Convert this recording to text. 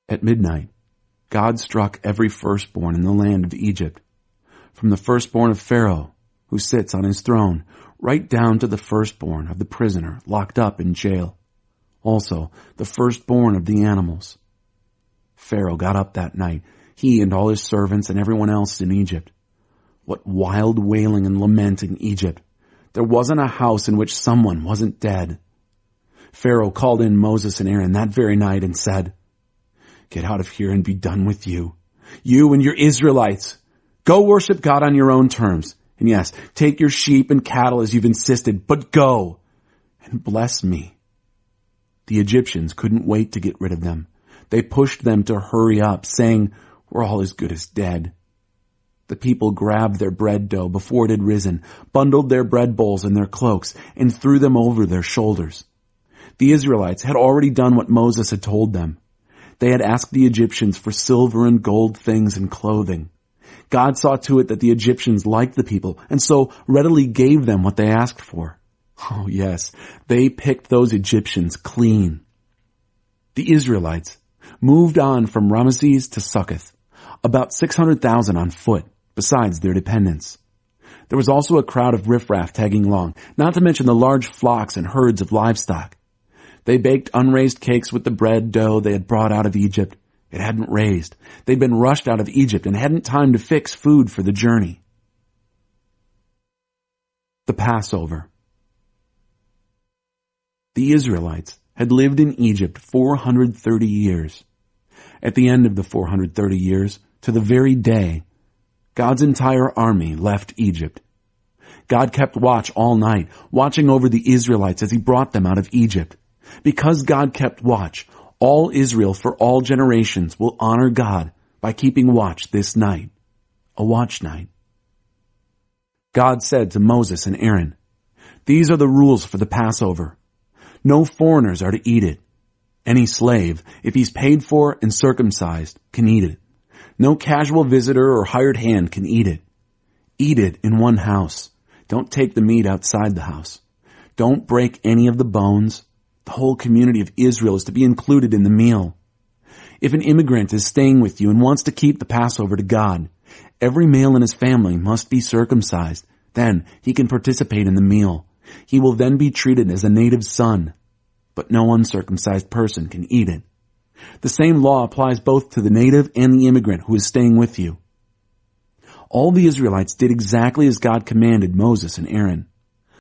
At midnight, God struck every firstborn in the land of Egypt, from the firstborn of Pharaoh, who sits on his throne, right down to the firstborn of the prisoner locked up in jail. Also, the firstborn of the animals. Pharaoh got up that night, he and all his servants and everyone else in Egypt. What wild wailing and lament in Egypt. There wasn't a house in which someone wasn't dead. Pharaoh called in Moses and Aaron that very night and said, "Get out of here and be done with you. You and your Israelites. Go worship God on your own terms. And yes, take your sheep and cattle as you've insisted, but go and bless me." The Egyptians couldn't wait to get rid of them. They pushed them to hurry up, saying, "We're all as good as dead." The people grabbed their bread dough before it had risen, bundled their bread bowls in their cloaks, and threw them over their shoulders. The Israelites had already done what Moses had told them. They had asked the Egyptians for silver and gold things and clothing. God saw to it that the Egyptians liked the people, and so readily gave them what they asked for. Oh yes, they picked those Egyptians clean. The Israelites moved on from Ramesses to Succoth, about 600,000 on foot, besides their dependents. There was also a crowd of riffraff tagging along, not to mention the large flocks and herds of livestock. They baked unraised cakes with the bread dough they had brought out of Egypt. It hadn't raised. They'd been rushed out of Egypt and hadn't time to fix food for the journey. The Passover. The Israelites had lived in Egypt 430 years. At the end of the 430 years, to the very day, God's entire army left Egypt. God kept watch all night, watching over the Israelites as he brought them out of Egypt. Because God kept watch, all Israel for all generations will honor God by keeping watch this night, a watch night. God said to Moses and Aaron, "These are the rules for the Passover. No foreigners are to eat it. Any slave, if he's paid for and circumcised, can eat it. No casual visitor or hired hand can eat it. Eat it in one house. Don't take the meat outside the house. Don't break any of the bones. The whole community of Israel is to be included in the meal. If an immigrant is staying with you and wants to keep the Passover to God, every male in his family must be circumcised. Then he can participate in the meal. He will then be treated as a native son, but no uncircumcised person can eat it. The same law applies both to the native and the immigrant who is staying with you." All the Israelites did exactly as God commanded Moses and Aaron.